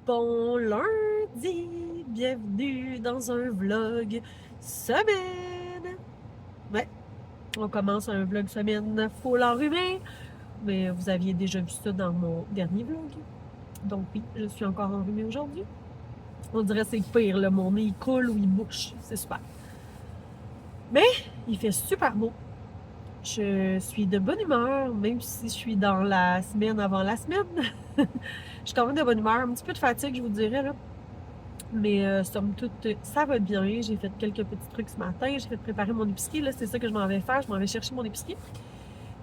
Bon lundi! Bienvenue dans un vlog semaine! Ouais, on commence un vlog semaine full enrhumé, mais vous aviez déjà vu ça dans mon dernier vlog. Donc oui, je suis encore enrhumée aujourd'hui. On dirait que c'est pire, là, mon nez il coule ou il bouche, c'est super. Mais il fait super beau. Je suis de bonne humeur, même si je suis dans la semaine avant la semaine. Je suis quand même de bonne humeur, un petit peu de fatigue, je vous dirais, là. Mais somme toute, ça va bien. J'ai fait quelques petits trucs ce matin. J'ai fait préparer mon épicerie. Là, c'est ça que je m'en vais faire. Je m'en vais chercher mon épicerie.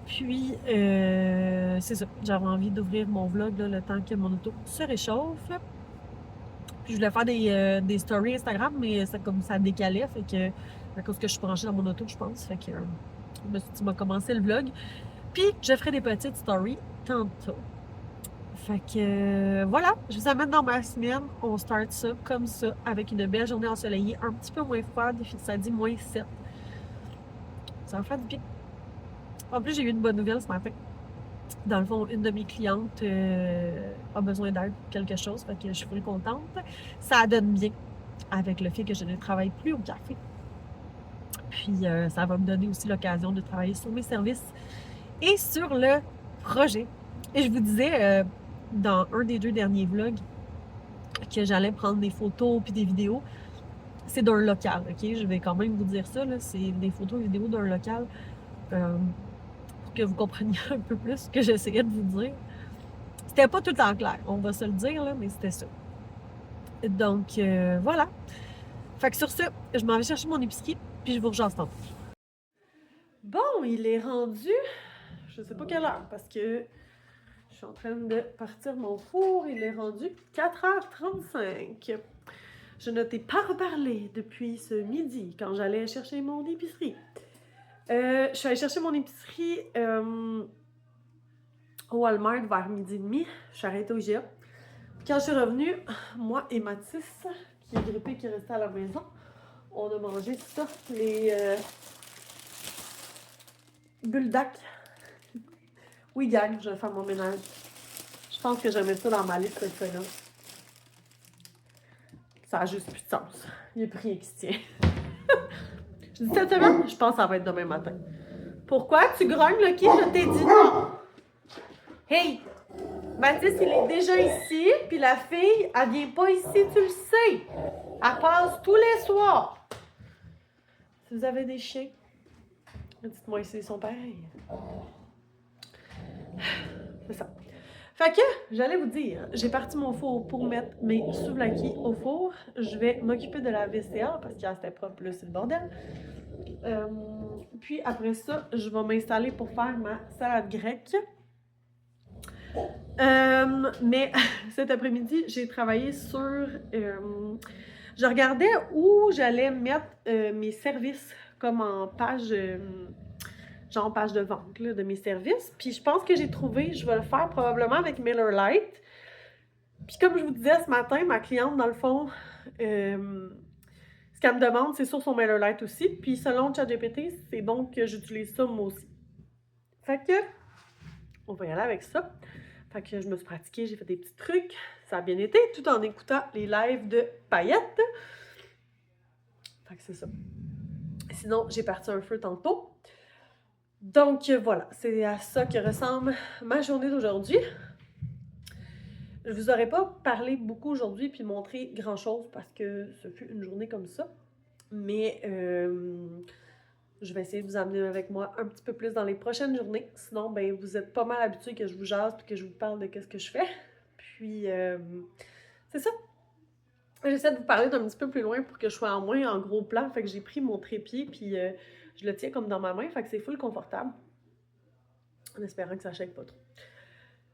Puis, c'est ça. J'avais envie d'ouvrir mon vlog là, le temps que mon auto se réchauffe. Puis, je voulais faire des stories Instagram, mais ça, comme ça décalait. Fait que, à cause que je suis branchée dans mon auto, je pense. Fait que, je me suis dit, commencer le vlog. Puis, je ferai des petites stories tantôt. Fait que voilà, je vous amène dans ma semaine. On start ça comme ça, avec une belle journée ensoleillée, un petit peu moins froide, ça dit moins 7. Ça va faire du bien. En plus, j'ai eu une bonne nouvelle ce matin. Dans le fond, une de mes clientes a besoin d'aide pour quelque chose, fait que je suis très contente. Ça donne bien avec le fait que je ne travaille plus au café. Puis ça va me donner aussi l'occasion de travailler sur mes services et sur le projet. Et je vous disais dans un des 2 derniers vlogs que j'allais prendre des photos puis des vidéos. C'est d'un local, ok? Je vais quand même vous dire ça, là. C'est des photos et vidéos d'un local pour que vous compreniez un peu plus ce que j'essayais de vous dire. C'était pas tout le temps clair, on va se le dire, là, mais c'était ça. Donc, voilà. Fait que sur ce, je m'en vais chercher mon épicerie, puis je vous rejoins tantôt. Bon, il est rendu, je sais pas quelle heure, parce que je suis en train de partir mon four. Il est rendu 4h35. Je ne t'ai pas reparlé depuis ce midi, quand j'allais chercher mon épicerie. Je suis allée chercher mon épicerie au Walmart vers midi et demi. Je suis arrêtée au IGA. Quand je suis revenue, moi et Mathis, qui est grippé, qui est resté à la maison, on a mangé ça, les Buldak. Oui, gang, je vais faire mon ménage. Je pense que je mets ça dans ma liste cette semaine. Ça a juste plus de sens. Il n'y a plus rien qui se tient. Je dis cette semaine, je pense que ça va être demain matin. Pourquoi tu grognes, Lucky? Je t'ai dit non! Hey! Mathis, il est déjà ici, puis la fille, elle vient pas ici, tu le sais! Elle passe tous les soirs! Si vous avez des chiens, dites-moi s'ils sont pareils. C'est ça. Fait que, j'allais vous dire, j'ai parti mon four pour mettre mes souvlaki au four. Je vais m'occuper de la VCA, parce qu'elle c'était propre, là, c'est le bordel. Puis après ça, je vais m'installer pour faire ma salade grecque. Mais cet après-midi, j'ai travaillé sur... je regardais où j'allais mettre mes services comme en page... genre page de vente là, de mes services. Puis je pense que j'ai trouvé, je vais le faire probablement avec Miller Lite. Puis comme je vous disais ce matin, ma cliente, dans le fond, ce qu'elle me demande, c'est sur son Miller Lite aussi. Puis selon ChatGPT, c'est bon que j'utilise ça moi aussi. Fait que, on va y aller avec ça. Fait que je me suis pratiquée, j'ai fait des petits trucs. Ça a bien été, tout en écoutant les lives de paillettes. Fait que c'est ça. Sinon, j'ai parti un feu tantôt. Donc voilà, c'est à ça que ressemble ma journée d'aujourd'hui. Je vous aurais pas parlé beaucoup aujourd'hui puis montré grand-chose parce que ce fut une journée comme ça. Mais je vais essayer de vous amener avec moi un petit peu plus dans les prochaines journées. Sinon, ben vous êtes pas mal habitués que je vous jase puis que je vous parle de qu'est-ce que je fais. Puis, c'est ça. J'essaie de vous parler d'un petit peu plus loin pour que je sois en moins en gros plan. Fait que j'ai pris mon trépied puis je le tiens comme dans ma main. Fait que c'est full confortable. En espérant que ça shake pas trop.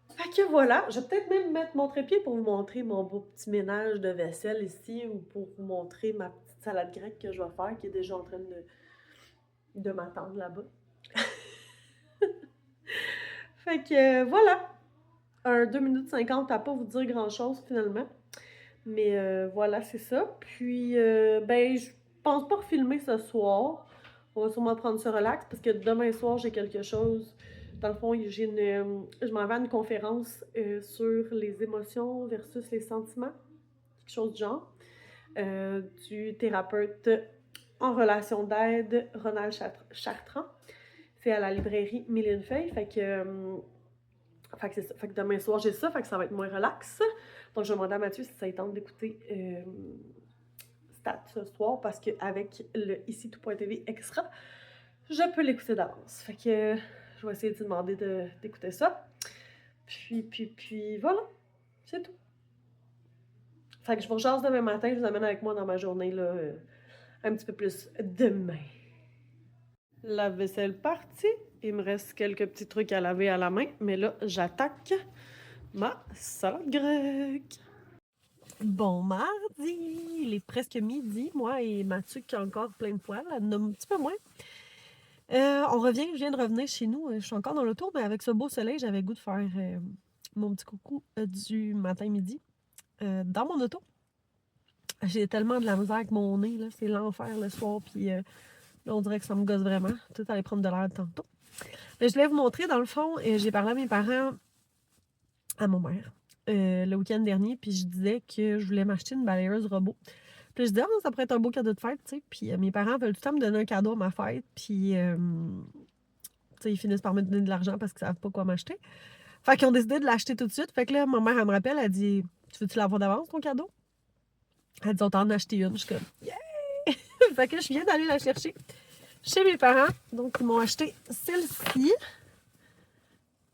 Fait que voilà, je vais peut-être même mettre mon trépied pour vous montrer mon beau petit ménage de vaisselle ici ou pour vous montrer ma petite salade grecque que je vais faire qui est déjà en train de m'attendre là-bas. Fait que voilà, un 2 minutes 50 à pas vous dire grand-chose finalement. Mais voilà, c'est ça. Puis, ben, je pense pas refilmer ce soir. On va sûrement prendre ce relax parce que demain soir, j'ai quelque chose Dans le fond, je m'en vais à une conférence sur les émotions versus les sentiments, quelque chose du genre, du thérapeute en relation d'aide, Ronald Chartrand. C'est à la librairie Mille et une feuilles, fait que c'est ça. Fait que demain soir, j'ai ça, fait que ça va être moins relax. Donc, je vais demander à Mathieu si ça lui tente d'écouter Stat ce soir, parce qu'avec le Ici Tout.tv extra, je peux l'écouter d'avance. Fait que je vais essayer de lui demander d'écouter ça. Puis voilà, c'est tout. Fait que je vous rejase demain matin, je vous amène avec moi dans ma journée, là, un petit peu plus demain. La vaisselle partie. Il me reste quelques petits trucs à laver à la main, mais là, j'attaque ma salade grecque. Bon mardi! Il est presque midi, moi et Mathieu qui a encore plein de poils, elle en a un petit peu moins. On revient, je viens de revenir chez nous, je suis encore dans l'auto, mais avec ce beau soleil, j'avais le goût de faire mon petit coucou du matin-midi dans mon auto. J'ai tellement de la misère avec mon nez, là, c'est l'enfer le soir, puis là, on dirait que ça me gosse vraiment. Tout allait prendre de l'air tantôt. Mais je voulais vous montrer, dans le fond, j'ai parlé à mes parents, à mon mère, le week-end dernier, puis je disais que je voulais m'acheter une balayeuse robot. Puis je disais, ça pourrait être un beau cadeau de fête, tu sais. Puis mes parents veulent tout le temps me donner un cadeau à ma fête, puis tu sais, ils finissent par me donner de l'argent parce qu'ils savent pas quoi m'acheter. Fait qu'ils ont décidé de l'acheter tout de suite. Fait que là, ma mère, elle me rappelle, elle dit, tu veux-tu l'avoir d'avance, ton cadeau? Elle dit, on t'en a acheté une. Je suis comme, yeah! Fait que je viens d'aller la chercher chez mes parents. Donc, ils m'ont acheté celle-ci.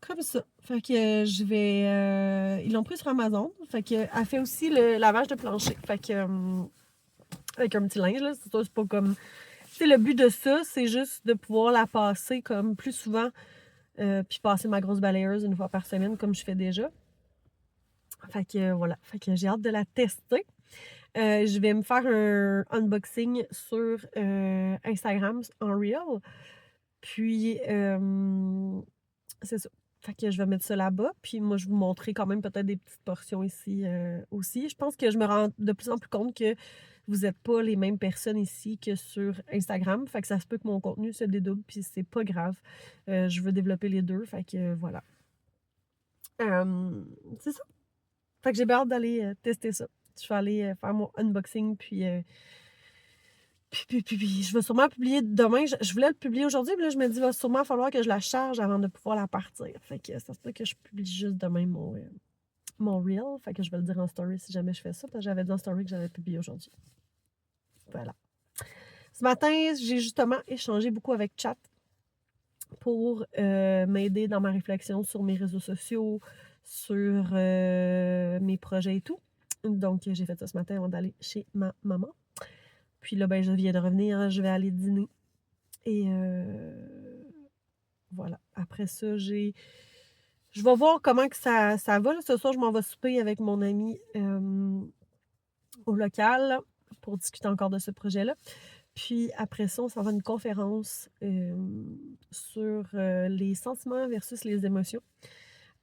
Comme ça. Fait que je vais... ils l'ont pris sur Amazon. Fait que elle fait aussi le lavage de plancher. Fait que... avec un petit linge, là. C'est pas comme... Tu sais, le but de ça, c'est juste de pouvoir la passer comme plus souvent. Puis passer ma grosse balayeuse une fois par semaine, comme je fais déjà. Fait que voilà. Fait que j'ai hâte de la tester. Je vais me faire un unboxing sur Instagram en Reel. Puis, c'est ça. Fait que je vais mettre ça là-bas. Puis moi, je vais vous montrer quand même peut-être des petites portions ici aussi. Je pense que je me rends de plus en plus compte que vous n'êtes pas les mêmes personnes ici que sur Instagram. Fait que ça se peut que mon contenu se dédouble, puis c'est pas grave. Je veux développer les deux. Fait que voilà. C'est ça. Fait que j'ai bien hâte d'aller tester ça. Je vais aller faire mon unboxing, puis je vais sûrement publier demain. Je voulais le publier aujourd'hui, mais là, je me dis, il va sûrement falloir que je la charge avant de pouvoir la partir. Fait que ça se peut que je publie juste demain mon reel. Fait que je vais le dire en story si jamais je fais ça, parce que j'avais dit en story que j'allais publier aujourd'hui. Voilà. Ce matin, j'ai justement échangé beaucoup avec Chat pour m'aider dans ma réflexion sur mes réseaux sociaux, sur mes projets et tout. Donc, j'ai fait ça ce matin avant d'aller chez ma maman. Puis là, ben, je viens de revenir, je vais aller dîner. Et voilà. Après ça, je vais voir comment que ça va. Là. Ce soir, je m'en vais souper avec mon ami au local pour discuter encore de ce projet-là. Puis après ça, on s'en va à une conférence sur les sentiments versus les émotions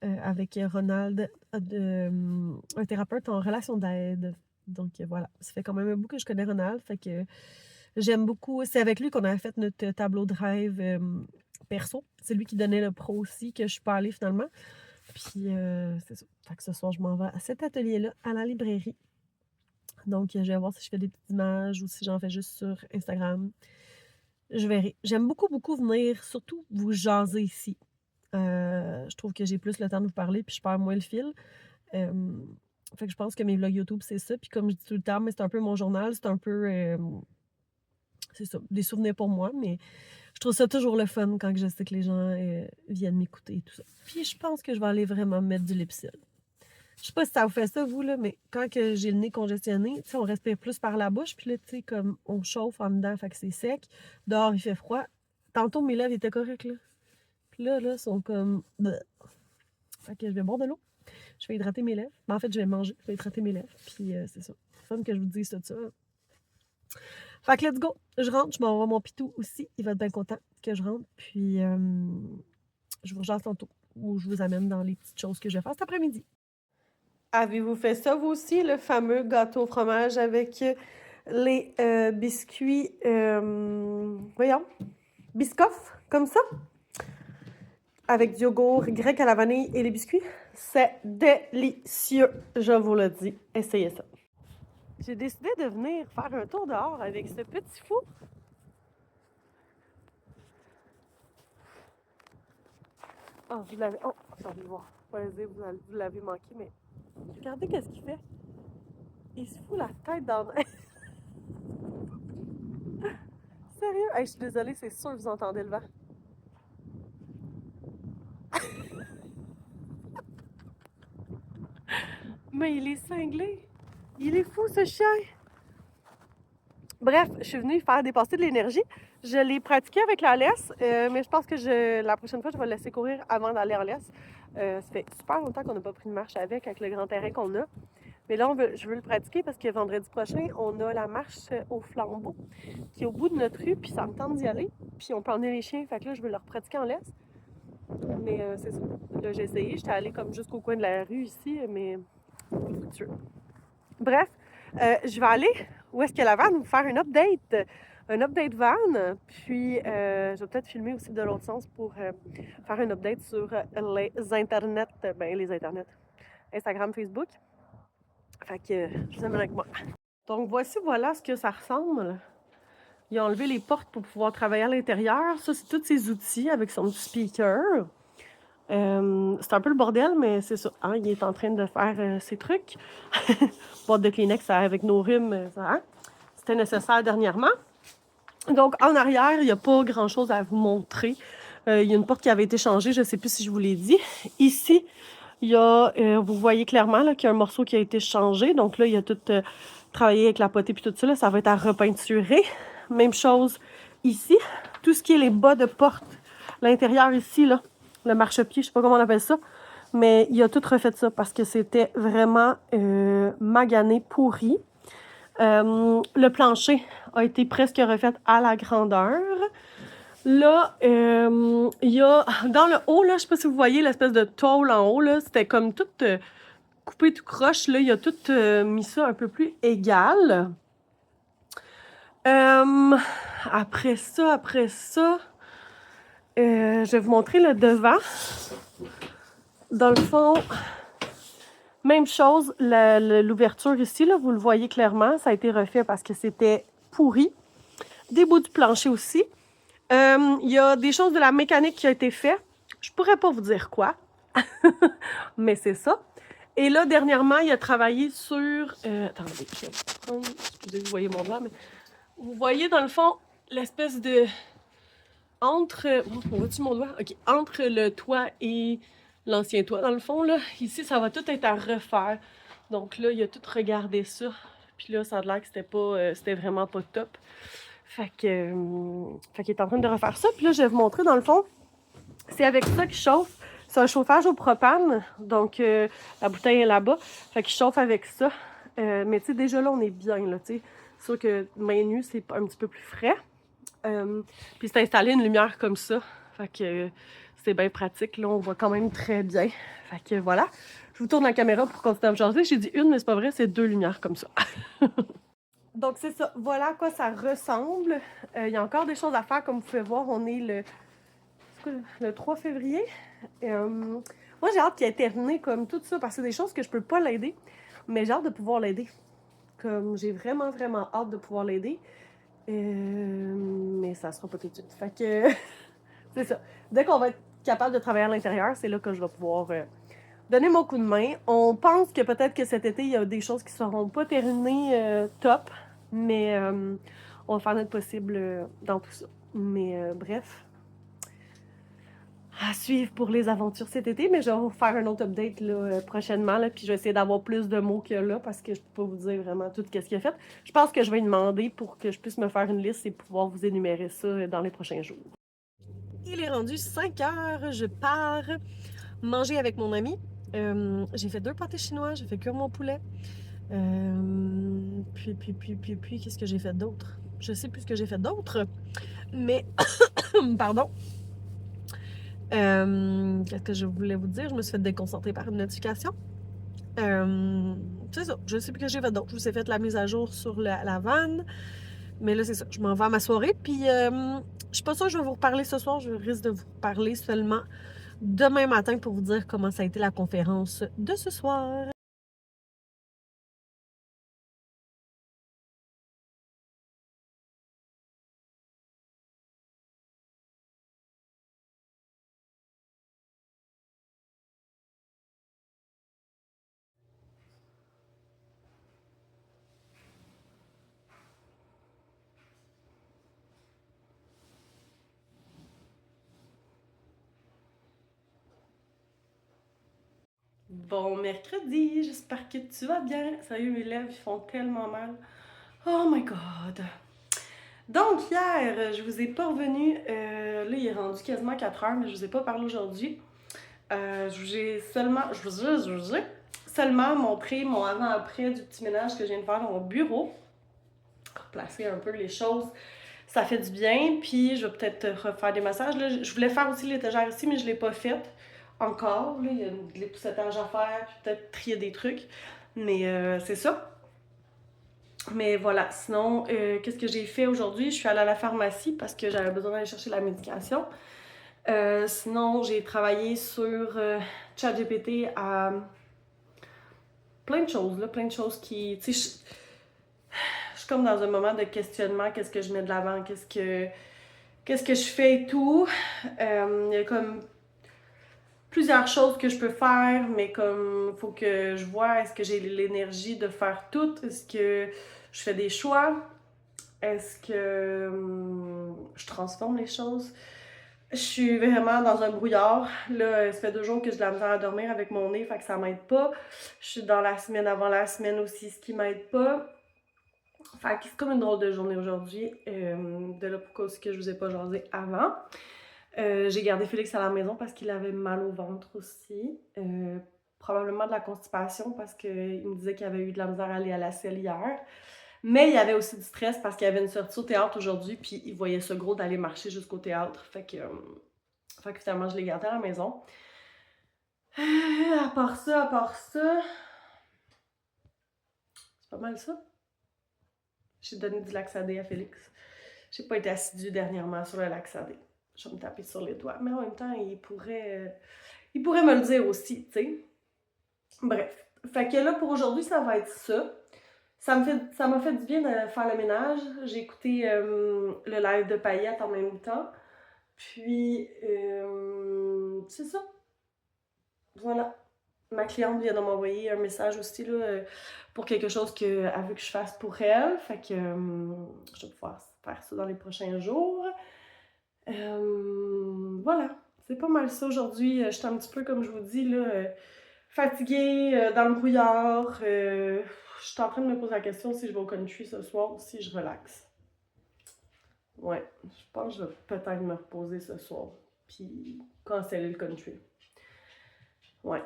avec Ronald, un thérapeute en relation d'aide. Donc voilà, ça fait quand même un bout que je connais Ronald, fait que j'aime beaucoup. C'est avec lui qu'on a fait notre tableau de rêve perso. C'est lui qui donnait le pro aussi, que je suis pas allée finalement. Puis c'est ça. Fait que ce soir, je m'en vais à cet atelier-là, à la librairie. Donc, je vais voir si je fais des petites images ou si j'en fais juste sur Instagram. Je verrai. J'aime beaucoup, beaucoup venir, surtout vous jaser ici. Je trouve que j'ai plus le temps de vous parler, puis je perds moins le fil. Fait que je pense que mes vlogs YouTube, c'est ça. Puis comme je dis tout le temps, mais c'est un peu mon journal, c'est un peu... c'est ça, des souvenirs pour moi, mais je trouve ça toujours le fun quand je sais que les gens viennent m'écouter et tout ça. Puis je pense que je vais aller vraiment mettre du Lipsil. Je sais pas si ça vous fait ça, vous, là, mais quand que j'ai le nez congestionné, tu sais, on respire plus par la bouche, puis là, tu sais, comme on chauffe en dedans, fait que c'est sec. Dehors, il fait froid. Tantôt, mes lèvres étaient correctes, là. Puis là, sont comme... Bleh. Fait que je vais boire de l'eau. Je vais hydrater mes lèvres. Ben, en fait, je vais manger, je vais hydrater mes lèvres, puis c'est ça. C'est fun que je vous dise tout ça. Fait que let's go! Je rentre, je m'envoie mon pitou aussi. Il va être bien content que je rentre, puis je vous rejoins tantôt, ou je vous amène dans les petites choses que je vais faire cet après-midi. Avez-vous fait ça, vous aussi, le fameux gâteau au fromage avec les biscuits, voyons, Biscoff, comme ça? avec du yogourt grec à la vanille et les biscuits. C'est délicieux, je vous le dis. Essayez ça. J'ai décidé de venir faire un tour dehors avec ce petit four. Oh, vous l'avez... Oh, attendez voir. Vas-y, vous l'avez manqué, mais regardez qu'est-ce qu'il fait. Il se fout la tête dans... Sérieux? Hey, je suis désolée, c'est sûr que vous entendez le vent. Mais il est cinglé. Il est fou, ce chien. Bref, je suis venue faire dépasser de l'énergie. Je l'ai pratiqué avec la laisse, mais je pense que la prochaine fois, je vais le laisser courir avant d'aller en laisse. Ça fait super longtemps qu'on n'a pas pris de marche avec le grand terrain qu'on a. Mais là, je veux le pratiquer parce que vendredi prochain, on a la marche au flambeau qui est au bout de notre rue, puis ça me tente d'y aller. Puis on peut emmener les chiens, fait que là, je veux leur pratiquer en laisse. Mais c'est ça. Là, j'ai essayé, j'étais allée comme jusqu'au coin de la rue ici, mais fructueux. Bref, je vais aller où est-ce qu'il y a la vanne, vous faire un update van, puis je vais peut-être filmer aussi de l'autre sens pour faire un update sur les internets, Instagram, Facebook. Fait que je vous amène avec moi. Donc voilà ce que ça ressemble. Il a enlevé les portes pour pouvoir travailler à l'intérieur. Ça, c'est tous ses outils avec son petit speaker. C'est un peu le bordel, mais c'est ça. Hein, il est en train de faire ses trucs. Boîte de Kleenex avec nos rhumes, ça, hein? C'était nécessaire dernièrement. Donc, en arrière, il n'y a pas grand-chose à vous montrer. Il y a une porte qui avait été changée, je ne sais plus si je vous l'ai dit. Ici, il y a, vous voyez clairement qu'il y a un morceau qui a été changé. Donc là, il y a tout travaillé avec la potée puis tout ça. Là, ça va être à repeinturer. Même chose ici. Tout ce qui est les bas de porte, l'intérieur ici, là, le marchepied, je ne sais pas comment on appelle ça. Mais il a tout refait ça parce que c'était vraiment magané, pourri. Le plancher a été presque refait à la grandeur. Là, il y a dans le haut, là, je sais pas si vous voyez l'espèce de tôle en haut, là, c'était comme tout coupé tout croche. Là, il a tout mis ça un peu plus égal. Après ça, je vais vous montrer le devant. Dans le fond, même chose, l'ouverture ici, là, vous le voyez clairement, ça a été refait parce que c'était pourri. Des bouts du plancher aussi. Il y a des choses de la mécanique qui a été fait. Je pourrais pas vous dire quoi, mais c'est ça. Et là, dernièrement, il a travaillé sur... attendez, je vais prendre... Excusez, vous voyez mon doigt, mais... Vous voyez, dans le fond, l'espèce de... Entre... On voit-tu mon doigt? OK. Entre le toit et l'ancien toit, dans le fond, là, ici, ça va tout être à refaire. Donc là, il a tout regardé ça. Puis là, ça a l'air que c'était vraiment pas top. Fait qu'il est en train de refaire ça. Puis là, je vais vous montrer, dans le fond, c'est avec ça qu'il chauffe. C'est un chauffage au propane. Donc, la bouteille est là-bas. Fait qu'il chauffe avec ça. Mais tu sais, déjà là, on est bien, là, tu sais. C'est sûr que main nue, c'est un petit peu plus frais. Puis c'est installé une lumière comme ça. Fait que c'est bien pratique. Là, on voit quand même très bien. Fait que voilà. Je vous tourne la caméra pour continuer à me changer. J'ai dit une, mais c'est pas vrai, c'est 2 lumières comme ça. Donc, c'est ça. Voilà à quoi ça ressemble. Il y a encore des choses à faire. Comme vous pouvez voir, on est le 3 février. Moi, j'ai hâte qu'il ait terminé comme tout ça, parce que c'est des choses que je peux pas l'aider, mais j'ai hâte de pouvoir l'aider. Comme j'ai vraiment, vraiment hâte de pouvoir l'aider. Mais ça sera pas tout de suite. Fait que, c'est ça. Dès qu'on va être capable de travailler à l'intérieur, c'est là que je vais pouvoir donner mon coup de main. On pense que peut-être que cet été, il y a des choses qui seront pas terminées top, mais on va faire notre possible dans tout ça. Mais bref, à suivre pour les aventures cet été, mais je vais vous faire un autre update là, prochainement, là, puis je vais essayer d'avoir plus de mots qu'il y a là, parce que je peux pas vous dire vraiment tout ce qu'il a fait. Je pense que je vais lui demander pour que je puisse me faire une liste et pouvoir vous énumérer ça dans les prochains jours. Il est rendu 5 heures, je pars manger avec mon ami. J'ai fait 2 pâtés chinois, j'ai fait cuire mon poulet. Puis, qu'est-ce que j'ai fait d'autre? Je sais plus ce que j'ai fait d'autre, mais, pardon. Qu'est-ce que je voulais vous dire? Je me suis fait déconcentrer par une notification. C'est ça, je sais plus ce que j'ai fait d'autre. Je vous ai fait la mise à jour sur la vanne. Mais là, c'est ça, je m'en vais à ma soirée. Puis, je suis pas sûre que je vais vous reparler ce soir. Je risque de vous parler seulement demain matin pour vous dire comment ça a été la conférence de ce soir. Bon mercredi, j'espère que tu vas bien. Sérieux, mes lèvres, ils font tellement mal. Oh my god! Donc, hier, je vous ai pas revenu. Là, il est rendu quasiment 4 heures, mais je vous ai pas parlé aujourd'hui. Je vous ai seulement montré mon avant-après du petit ménage que je viens de faire dans mon bureau. Replacer un peu les choses. Ça fait du bien, puis je vais peut-être refaire des massages. Là, je voulais faire aussi l'étagère ici, mais je l'ai pas faite encore. Là, il y a de l'époussetage à faire, puis peut-être trier des trucs. Mais c'est ça. Mais voilà, sinon, qu'est-ce que j'ai fait aujourd'hui? Je suis allée à la pharmacie parce que j'avais besoin d'aller chercher la médication. Sinon, j'ai travaillé sur ChatGPT à plein de choses, là, plein de choses qui... Tu sais, je suis comme dans un moment de questionnement, qu'est-ce que je mets de l'avant, qu'est-ce que je fais et tout. Il y a comme plusieurs choses que je peux faire, mais comme faut que je vois, est-ce que j'ai l'énergie de faire tout? Est-ce que je fais des choix? Est-ce que je transforme les choses? Je suis vraiment dans un brouillard. Là, ça fait 2 jours que j'ai de la misère à dormir avec mon nez, fait que ça m'aide pas. Je suis dans la semaine avant la semaine aussi, ce qui m'aide pas. Fait que c'est comme une drôle de journée aujourd'hui. De là pourquoi aussi que je vous ai pas jasé avant. J'ai gardé Félix à la maison parce qu'il avait mal au ventre aussi. Probablement de la constipation parce qu'il me disait qu'il avait eu de la misère à aller à la selle hier. Mais il y avait aussi du stress parce qu'il y avait une sortie au théâtre aujourd'hui, puis il voyait ça gros d'aller marcher jusqu'au théâtre. Fait que finalement, je l'ai gardé à la maison. À part ça, c'est pas mal ça. J'ai donné du Laxadé à Félix. J'ai pas été assidue dernièrement sur le Laxadé. Je vais me taper sur les doigts. Mais en même temps, il pourrait me le dire aussi, tu sais. Bref. Fait que là, pour aujourd'hui, ça va être ça. Ça m'a fait du bien de faire le ménage. J'ai écouté le live de Paillettes en même temps. Puis, c'est ça. Voilà. Ma cliente vient de m'envoyer un message aussi là, pour quelque chose qu'elle veut que je fasse pour elle. Fait que je vais pouvoir faire ça dans les prochains jours. Voilà. C'est pas mal ça aujourd'hui. J'étais un petit peu, comme je vous dis, là, fatiguée, dans le brouillard. Je suis en train de me poser la question si je vais au country ce soir ou si je relaxe. Ouais, je pense que je vais peut-être me reposer ce soir. Puis canceller le country. Ouais.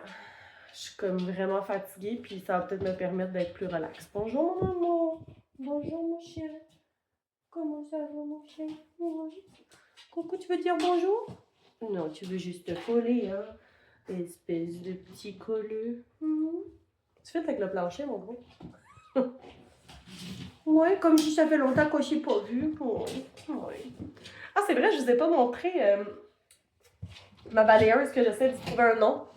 Je suis comme vraiment fatiguée, puis ça va peut-être me permettre d'être plus relax. Bonjour mon maman. Bonjour mon chien. Comment ça va mon chien? Coucou, tu veux dire bonjour? Non, tu veux juste te coller, hein? Espèce de petit colleux. Tu fais avec le plancher, mon gros? Ouais, comme si ça fait longtemps qu'on s'est pas vu. Ouais. Ah, c'est vrai, je vous ai pas montré ma balayeuse que j'essaie de trouver un nom.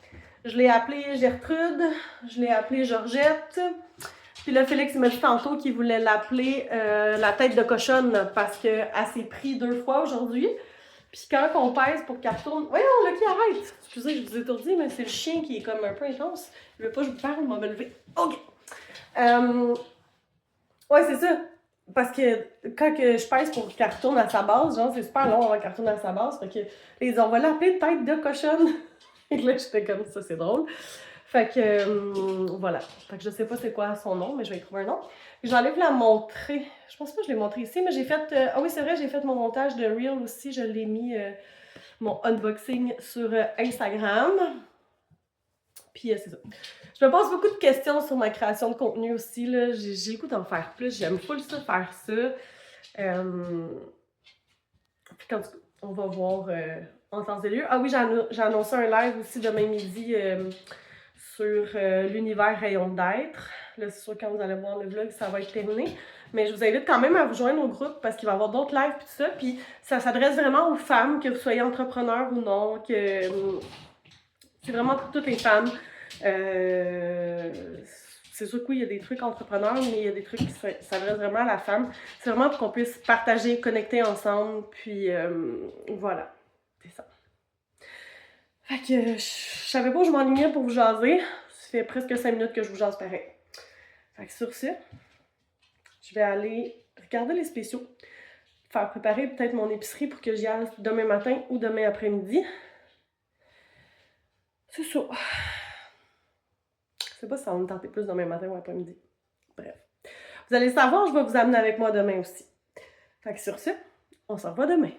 Je l'ai appelée Gertrude, je l'ai appelée Georgette. Puis là, Félix m'a dit tantôt qu'il voulait l'appeler la tête de cochonne parce qu'elle s'est pris 2 fois aujourd'hui. Puis quand on pèse pour qu'elle retourne... Voyons, Lucky, arrête! Excusez, je vous ai étourdi, mais c'est le chien qui est comme un peu intense. Il veut pas que je vous parle, il m'a me lever. OK! Ouais, c'est ça. Parce que quand que je pèse pour qu'elle retourne à sa base, genre, c'est super long avant qu'elle retourne à sa base. Fait que les on va l'appeler tête de cochonne. Et là, j'étais comme ça, c'est drôle. Fait que voilà. Fait que je sais pas c'est quoi son nom, mais je vais y trouver un nom. J'enlève la montrer. Je pense pas que je l'ai montré ici, mais j'ai fait. Ah oui, c'est vrai, j'ai fait mon montage de Reel aussi. Je l'ai mis mon unboxing sur Instagram. Puis c'est ça. Je me pose beaucoup de questions sur ma création de contenu aussi. Là. J'ai le goût d'en faire plus. J'aime full ça faire ça. Puis quand on va voir en temps et lieu. Ah oui, j'ai annoncé un live aussi demain midi sur l'univers rayon d'être. Là, c'est sûr, quand vous allez voir le vlog, ça va être terminé. Mais je vous invite quand même à vous joindre au groupe parce qu'il va y avoir d'autres lives et tout ça. Puis ça s'adresse vraiment aux femmes, que vous soyez entrepreneur ou non, que C'est vraiment pour toutes les femmes. C'est sûr que oui, il y a des trucs entrepreneurs, mais il y a des trucs qui s'adressent vraiment à la femme. C'est vraiment pour qu'on puisse partager, connecter ensemble, puis voilà, c'est ça. Fait que je savais pas où je m'enlignais pour vous jaser. Ça fait presque 5 minutes que je vous jase pareil. Fait que sur ce, je vais aller regarder les spéciaux, faire préparer peut-être mon épicerie pour que j'y aille demain matin ou demain après-midi. C'est ça. Je sais pas si ça va me tenter plus demain matin ou après-midi. Bref. Vous allez savoir, je vais vous amener avec moi demain aussi. Fait que sur ce, on s'en va demain.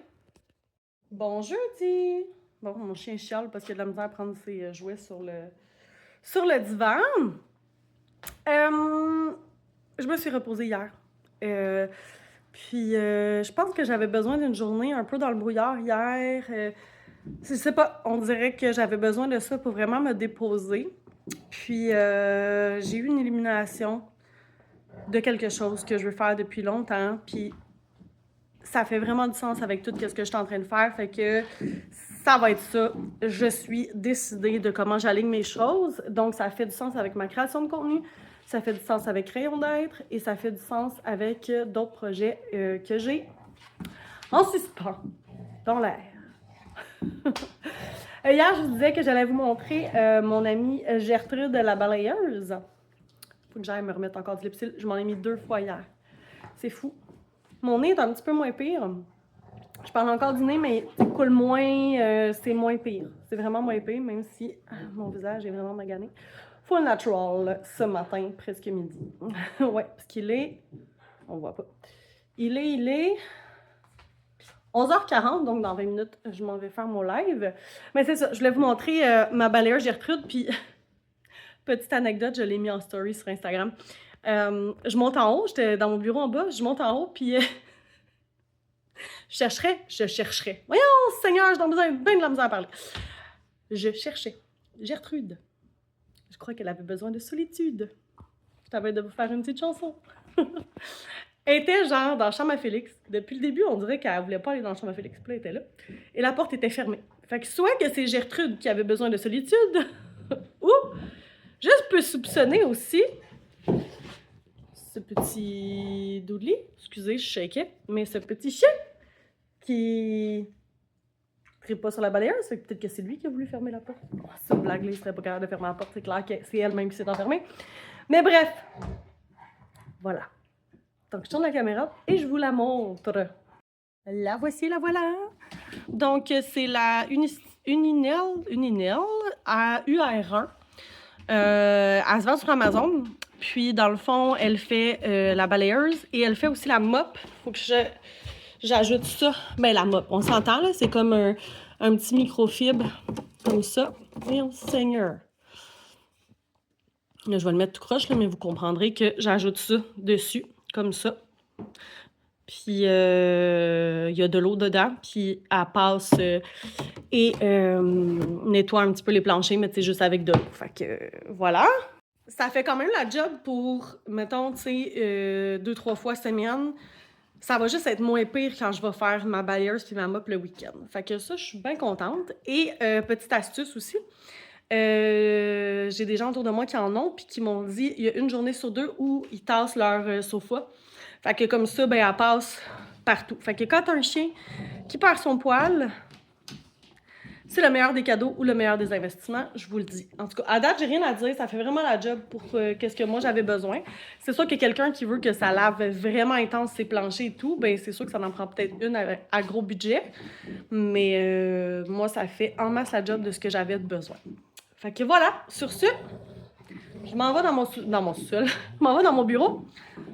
Bon jeudi! Bon, mon chien chiale parce qu'il a de la misère à prendre ses jouets sur le divan. Je me suis reposée hier. Puis je pense que j'avais besoin d'une journée un peu dans le brouillard hier. Je sais pas, on dirait que j'avais besoin de ça pour vraiment me déposer. Puis j'ai eu une illumination de quelque chose que je veux faire depuis longtemps. Puis ça fait vraiment du sens avec tout ce que je suis en train de faire. Fait que ça va être ça. Je suis décidée de comment j'aligne mes choses. Donc ça fait du sens avec ma création de contenu. Ça fait du sens avec Rayon d'être. Et ça fait du sens avec d'autres projets que j'ai en suspens dans l'air. Hier, je vous disais que j'allais vous montrer mon amie Gertrude la balayeuse. Faut que j'aille me remettre encore du lipsil. Je m'en ai mis 2 fois hier. C'est fou. Mon nez est un petit peu moins pire. Je parle encore du nez, mais il coule moins, c'est moins pire. C'est vraiment moins pire, même si mon visage est vraiment magané. Full natural ce matin, presque midi. Ouais, parce qu'il est... On voit pas. Il est 11h40, donc dans 20 minutes, je m'en vais faire mon live. Mais c'est ça, je voulais vous montrer ma balayeuse Gertrude, puis petite anecdote, je l'ai mis en story sur Instagram. Je monte en haut, j'étais dans mon bureau en bas, je monte en haut, puis je chercherais. Voyons, Seigneur, j'ai besoin bien de la misère à parler. Je cherchais Gertrude. Je crois qu'elle avait besoin de solitude. Je t'avais de vous faire une petite chanson. Elle était genre dans la chambre à Félix. Depuis le début, on dirait qu'elle voulait pas aller dans la chambre à Félix. Puis là, elle était là. Et la porte était fermée. Fait que soit que c'est Gertrude qui avait besoin de solitude, ou je peux soupçonner aussi ce petit doodly, excusez, je shakais, mais ce petit chien qui tripe pas sur la balayeuse, fait que peut-être que c'est lui qui a voulu fermer la porte. Oh, c'est une blague, là, il serait pas capable de fermer la porte, c'est clair que c'est elle-même qui s'est enfermée. Mais bref, voilà. Donc, je tourne la caméra et je vous la montre. La voici, la voilà. Donc, c'est la Uninel à UR1. Elle se vend sur Amazon. Puis, dans le fond, elle fait la balayeuse et elle fait aussi la mop. Faut que j'ajoute ça. Ben, la mop, on s'entend, là. C'est comme un petit microfibre, comme ça. Voyons, Seigneur. Là, je vais le mettre tout croche, là, mais vous comprendrez que j'ajoute ça dessus, comme ça. Puis, il y a de l'eau dedans, puis elle passe et nettoie un petit peu les planchers, mais c'est juste avec de l'eau. Fait que, voilà. Ça fait quand même la job pour, mettons, tu sais, 2-3 fois semaine. Ça va juste être moins pire quand je vais faire ma balayeuse puis ma mop le week-end. Fait que ça, je suis bien contente. Et petite astuce aussi, j'ai des gens autour de moi qui en ont puis qui m'ont dit il y a une journée sur 2 où ils tassent leur sofa. Fait que comme ça, ben elle passe partout. Fait que quand t'as un chien qui perd son poil, c'est le meilleur des cadeaux ou le meilleur des investissements, je vous le dis. En tout cas, à date, j'ai rien à dire. Ça fait vraiment la job pour qu'est-ce que moi j'avais besoin. C'est sûr que quelqu'un qui veut que ça lave vraiment intense ses planchers et tout, ben c'est sûr que ça en prend peut-être une à gros budget. Mais moi, ça fait en masse la job de ce que j'avais besoin. Fait que voilà, sur ce, je m'en vais dans mon sous-sol, je m'en vais dans mon bureau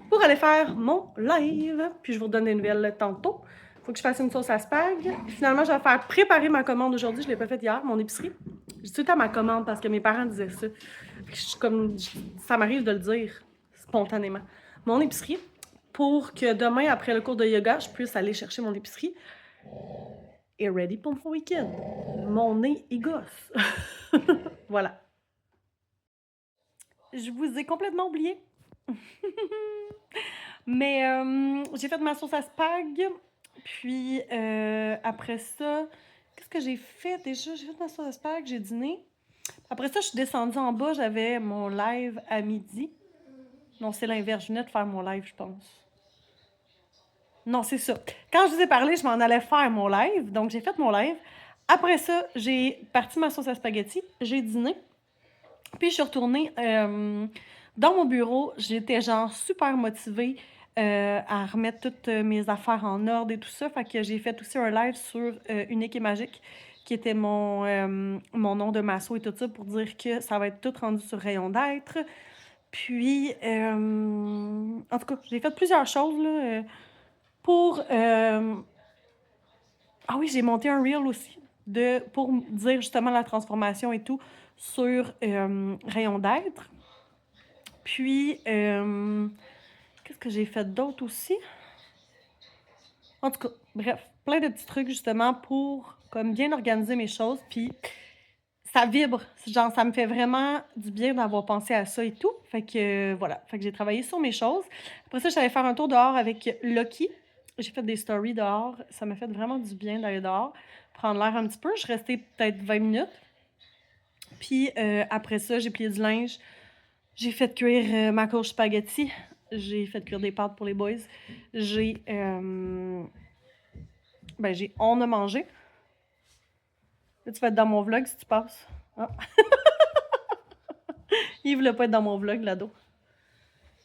pour aller faire mon live. Puis je vous redonne des nouvelles tantôt. Faut que je fasse une sauce à spag. Finalement, je vais faire préparer ma commande aujourd'hui. Je ne l'ai pas faite hier, mon épicerie. Je dis tout le temps ma commande parce que mes parents disaient ça. Ça m'arrive de le dire spontanément. Mon épicerie, pour que demain, après le cours de yoga, je puisse aller chercher mon épicerie et ready pour mon week-end. Mon nez est gosse. Voilà. Je vous ai complètement oublié. Mais j'ai fait ma sauce à spag. Puis après ça, qu'est-ce que j'ai fait déjà? J'ai fait ma sauce à spag, j'ai dîné. Après ça, je suis descendue en bas, j'avais mon live à midi. Non, c'est l'inverse, je venais de faire mon live, je pense. Non, c'est ça. Quand je vous ai parlé, je m'en allais faire mon live, donc j'ai fait mon live. Après ça, j'ai parti ma sauce à spaghetti, j'ai dîné, puis je suis retournée dans mon bureau. J'étais genre super motivée à remettre toutes mes affaires en ordre et tout ça. Fait que j'ai fait aussi un live sur Unique et Magique, qui était mon nom de masso et tout ça, pour dire que ça va être tout rendu sur Rayon d'être. Puis, en tout cas, j'ai fait plusieurs choses là, pour... Ah oui, j'ai monté un reel aussi pour dire justement la transformation et tout sur Rayon d'être. Puis, qu'est-ce que j'ai fait d'autre aussi? En tout cas, bref, plein de petits trucs justement pour comme bien organiser mes choses. Puis, ça vibre. Genre, ça me fait vraiment du bien d'avoir pensé à ça et tout. Fait que voilà. Fait que j'ai travaillé sur mes choses. Après ça, j'allais faire un tour dehors avec Lucky. J'ai fait des stories dehors. Ça m'a fait vraiment du bien d'aller dehors, prendre l'air un petit peu. Je suis restée peut-être 20 minutes. Puis après ça, j'ai plié du linge. J'ai fait cuire ma courge spaghetti. J'ai fait cuire des pâtes pour les boys. On a mangé. Là, tu vas être dans mon vlog si tu passes. Ah. Il voulait pas être dans mon vlog, l'ado.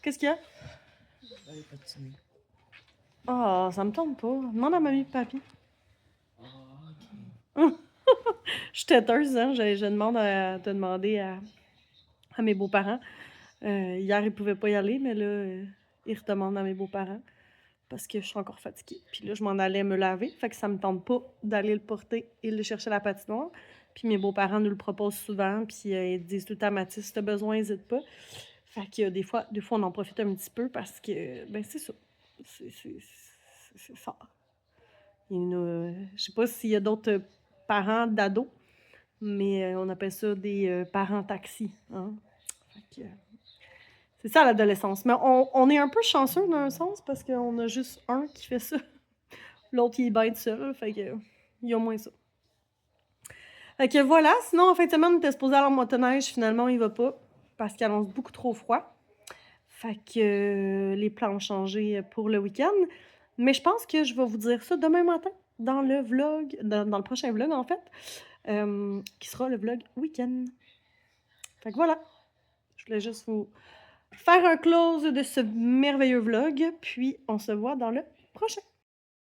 Qu'est-ce qu'il y a? Allez patiner. Ah, ça me tente pas. Demande à mamie et papy. Ah, ok. Je suis têteuse, hein. Je demande de demander à mes beaux-parents. Hier, ils pouvaient pas y aller, mais là, ils redemandent à mes beaux-parents parce que je suis encore fatiguée. Puis là, je m'en allais me laver, fait que ça me tente pas d'aller le porter et le chercher à la patinoire. Puis mes beaux-parents nous le proposent souvent, puis ils disent tout le temps, Mathis, si t'as besoin, n'hésite pas. Fait que des fois, on en profite un petit peu parce que, ben c'est ça. C'est ça. Je sais pas s'il y a d'autres parents d'ados, mais on appelle ça des parents taxis. Hein? Fait que, c'est ça l'adolescence. Mais on est un peu chanceux dans un sens parce qu'on a juste un qui fait ça. L'autre, il est bête seul. Fait que, il y a moins ça. Fait que voilà. Sinon, en fin de semaine, on était supposé aller en motoneige. Finalement, il va pas parce qu'il annonce beaucoup trop froid. Fait que les plans ont changé pour le week-end. Mais je pense que je vais vous dire ça demain matin dans le vlog, dans le prochain vlog en fait, qui sera le vlog week-end. Fait que voilà. Je voulais juste vous faire un close de ce merveilleux vlog, puis on se voit dans le prochain.